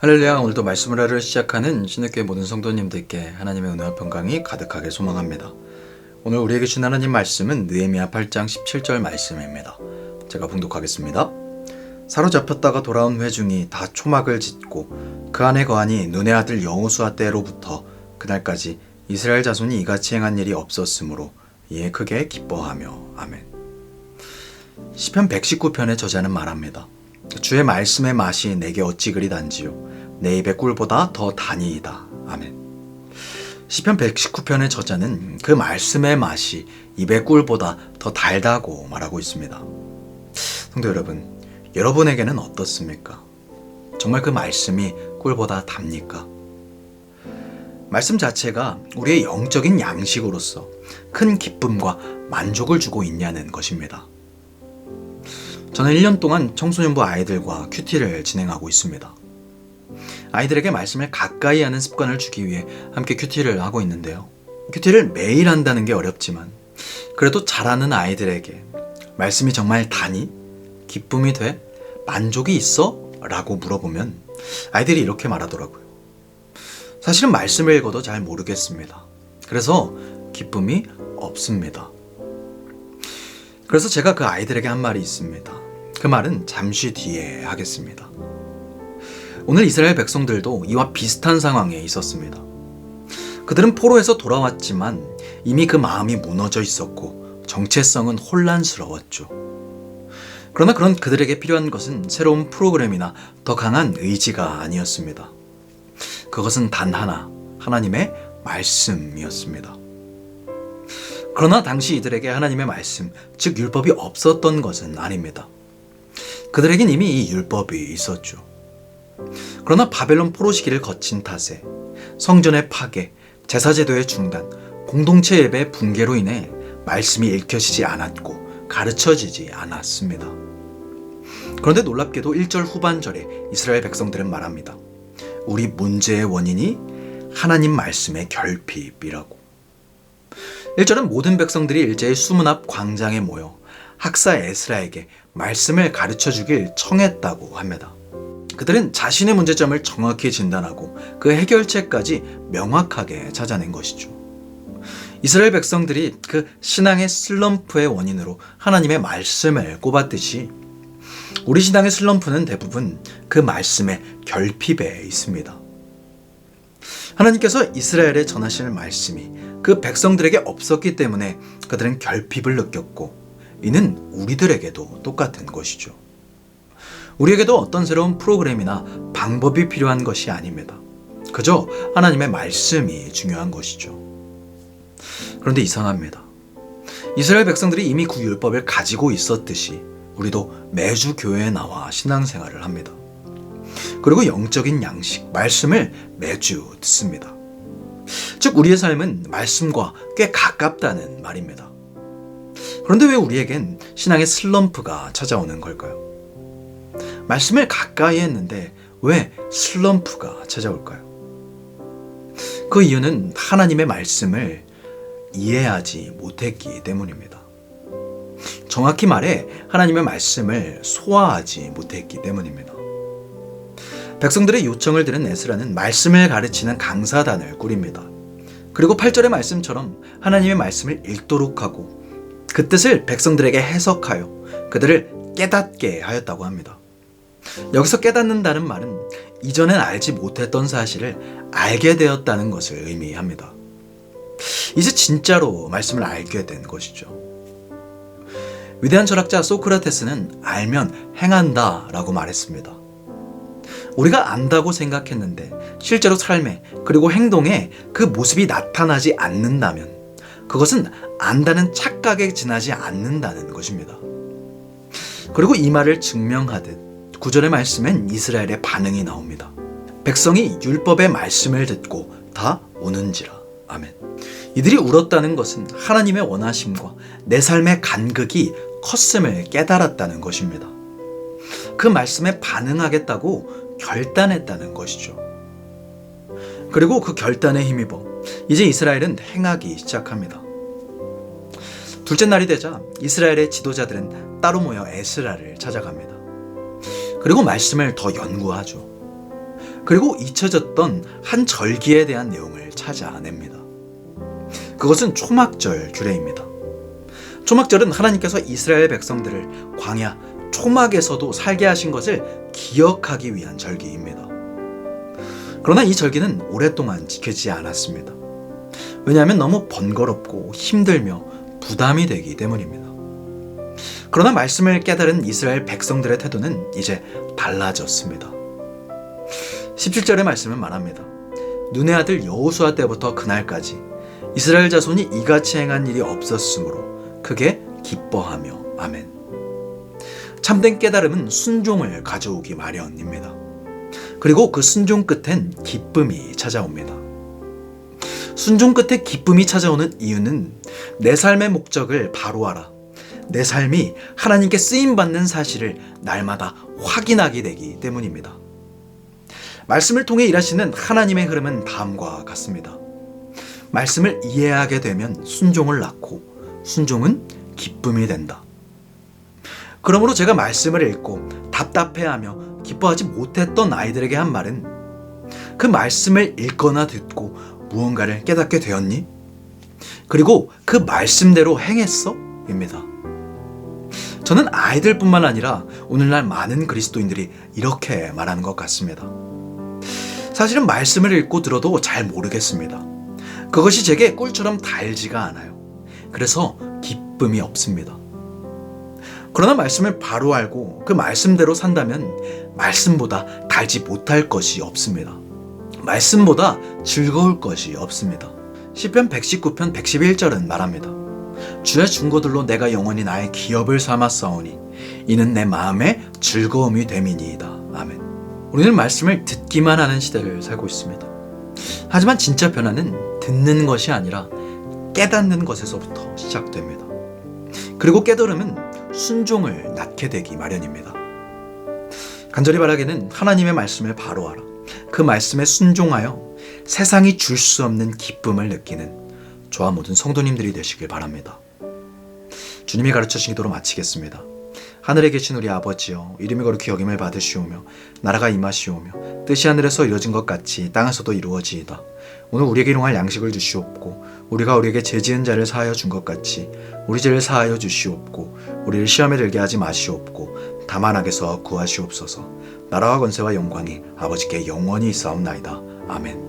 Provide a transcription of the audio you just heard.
할렐루야. 오늘도 말씀을 하루 시작하는 신학교의 모든 성도님들께 하나님의 은혜와 평강이 가득하게 소망합니다. 오늘 우리에게 주신 하나님 말씀은 느헤미야 8장 17절 말씀입니다. 제가 봉독하겠습니다. 사로잡혔다가 돌아온 회중이 다 초막을 짓고 그 안에 거하니 눈의 아들 여호수아 때로부터 그날까지 이스라엘 자손이 이같이 행한 일이 없었으므로 이에 크게 기뻐하며. 아멘. 시편 119편의 저자는 말합니다. 주의 말씀의 맛이 내게 어찌 그리 단지요 내 입의 꿀보다 더 다니이다. 아멘. 시편 119편의 저자는 그 말씀의 맛이 입의 꿀보다 더 달다고 말하고 있습니다. 성도 여러분, 여러분에게는 어떻습니까? 정말 그 말씀이 꿀보다 답니까? 말씀 자체가 우리의 영적인 양식으로서 큰 기쁨과 만족을 주고 있냐는 것입니다. 저는 1년 동안 청소년부 아이들과 큐티를 진행하고 있습니다. 아이들에게 말씀을 가까이 하는 습관을 주기 위해 함께 큐티를 하고 있는데요. 큐티를 매일 한다는 게 어렵지만 그래도 잘하는 아이들에게 말씀이 정말 다니? 기쁨이 돼? 만족이 있어? 라고 물어보면 아이들이 이렇게 말하더라고요. 사실은 말씀을 읽어도 잘 모르겠습니다. 그래서 기쁨이 없습니다. 그래서 제가 그 아이들에게 한 말이 있습니다. 그 말은 잠시 뒤에 하겠습니다. 오늘 이스라엘 백성들도 이와 비슷한 상황에 있었습니다. 그들은 포로에서 돌아왔지만 이미 그 마음이 무너져 있었고 정체성은 혼란스러웠죠. 그러나 그런 그들에게 필요한 것은 새로운 프로그램이나 더 강한 의지가 아니었습니다. 그것은 단 하나, 하나님의 말씀이었습니다. 그러나 당시 이들에게 하나님의 말씀, 즉 율법이 없었던 것은 아닙니다. 그들에겐 이미 이 율법이 있었죠. 그러나 바벨론 포로 시기를 거친 탓에 성전의 파괴, 제사제도의 중단, 공동체 예배 붕괴로 인해 말씀이 읽혀지지 않았고 가르쳐지지 않았습니다. 그런데 놀랍게도 1절 후반절에 이스라엘 백성들은 말합니다. 우리 문제의 원인이 하나님 말씀의 결핍이라고. 1절은 모든 백성들이 일제히 수문 앞 광장에 모여 학사 에스라에게 말씀을 가르쳐 주길 청했다고 합니다. 그들은 자신의 문제점을 정확히 진단하고 그 해결책까지 명확하게 찾아낸 것이죠. 이스라엘 백성들이 그 신앙의 슬럼프의 원인으로 하나님의 말씀을 꼽았듯이 우리 신앙의 슬럼프는 대부분 그 말씀의 결핍에 있습니다. 하나님께서 이스라엘에 전하실 말씀이 그 백성들에게 없었기 때문에 그들은 결핍을 느꼈고 이는 우리들에게도 똑같은 것이죠. 우리에게도 어떤 새로운 프로그램이나 방법이 필요한 것이 아닙니다. 그저 하나님의 말씀이 중요한 것이죠. 그런데 이상합니다. 이스라엘 백성들이 이미 그 율법을 가지고 있었듯이 우리도 매주 교회에 나와 신앙생활을 합니다. 그리고 영적인 양식, 말씀을 매주 듣습니다. 즉 우리의 삶은 말씀과 꽤 가깝다는 말입니다. 그런데 왜 우리에겐 신앙의 슬럼프가 찾아오는 걸까요? 말씀을 가까이 했는데 왜 슬럼프가 찾아올까요? 그 이유는 하나님의 말씀을 이해하지 못했기 때문입니다. 정확히 말해 하나님의 말씀을 소화하지 못했기 때문입니다. 백성들의 요청을 들은 에스라는 말씀을 가르치는 강사단을 꾸립니다. 그리고 8절의 말씀처럼 하나님의 말씀을 읽도록 하고 그 뜻을 백성들에게 해석하여 그들을 깨닫게 하였다고 합니다. 여기서 깨닫는다는 말은 이전엔 알지 못했던 사실을 알게 되었다는 것을 의미합니다. 이제 진짜로 말씀을 알게 된 것이죠. 위대한 철학자 소크라테스는 알면 행한다 라고 말했습니다. 우리가 안다고 생각했는데 실제로 삶에 그리고 행동에 그 모습이 나타나지 않는다면 그것은 안다는 착각에 지나지 않는다는 것입니다. 그리고 이 말을 증명하듯 9절의 말씀엔 이스라엘의 반응이 나옵니다. 백성이 율법의 말씀을 듣고 다 우는지라. 아멘. 이들이 울었다는 것은 하나님의 원하심과 내 삶의 간극이 컸음을 깨달았다는 것입니다. 그 말씀에 반응하겠다고 결단했다는 것이죠. 그리고 그 결단에 힘입어 이제 이스라엘은 행하기 시작합니다. 둘째 날이 되자 이스라엘의 지도자들은 따로 모여 에스라를 찾아갑니다. 그리고 말씀을 더 연구하죠. 그리고 잊혀졌던 한 절기에 대한 내용을 찾아냅니다. 그것은 초막절 규례입니다. 초막절은 하나님께서 이스라엘 백성들을 광야 초막에서도 살게 하신 것을 기억하기 위한 절기입니다. 그러나 이 절기는 오랫동안 지켜지지 않았습니다. 왜냐하면 너무 번거롭고 힘들며 부담이 되기 때문입니다. 그러나 말씀을 깨달은 이스라엘 백성들의 태도는 이제 달라졌습니다. 17절의 말씀은 말합니다. 눈의 아들 여호수아 때부터 그날까지 이스라엘 자손이 이같이 행한 일이 없었으므로 크게 기뻐하며. 아멘. 참된 깨달음은 순종을 가져오기 마련입니다. 그리고 그 순종 끝엔 기쁨이 찾아옵니다. 순종 끝에 기쁨이 찾아오는 이유는 내 삶의 목적을 바로 알아 내 삶이 하나님께 쓰임받는 사실을 날마다 확인하게 되기 때문입니다. 말씀을 통해 일하시는 하나님의 흐름은 다음과 같습니다. 말씀을 이해하게 되면 순종을 낳고 순종은 기쁨이 된다. 그러므로 제가 말씀을 읽고 답답해하며 기뻐하지 못했던 아이들에게 한 말은 그 말씀을 읽거나 듣고 무언가를 깨닫게 되었니? 그리고 그 말씀대로 행했어? 입니다. 저는 아이들뿐만 아니라 오늘날 많은 그리스도인들이 이렇게 말하는 것 같습니다. 사실은 말씀을 읽고 들어도 잘 모르겠습니다. 그것이 제게 꿀처럼 달지가 않아요. 그래서 기쁨이 없습니다. 그러나 말씀을 바로 알고 그 말씀대로 산다면 말씀보다 달지 못할 것이 없습니다. 말씀보다 즐거울 것이 없습니다. 시편 119편 111절은 말합니다. 주의 중고들로 내가 영원히 나의 기업을 삼았사오니 이는 내 마음의 즐거움이 됨이니이다. 아멘. 우리는 말씀을 듣기만 하는 시대를 살고 있습니다. 하지만 진짜 변화는 듣는 것이 아니라 깨닫는 것에서부터 시작됩니다. 그리고 깨달음은 순종을 낳게 되기 마련입니다. 간절히 바라기는 하나님의 말씀을 바로 알아 그 말씀에 순종하여 세상이 줄 수 없는 기쁨을 느끼는 저와 모든 성도님들이 되시길 바랍니다. 주님이 가르쳐주신 기도로 마치겠습니다. 하늘에 계신 우리 아버지여, 이름이 거룩히 여김을 받으시오며 나라가 임하시오며 뜻이 하늘에서 이루어진 것 같이 땅에서도 이루어지이다. 오늘 우리에게 일용할 양식을 주시옵고 우리가 우리에게 죄지은 자를 사하여 준 것 같이 우리 죄를 사하여 주시옵고 우리를 시험에 들게 하지 마시옵고 다만 악에서 구하시옵소서. 나라와 권세와 영광이 아버지께 영원히 있사옵나이다. 아멘.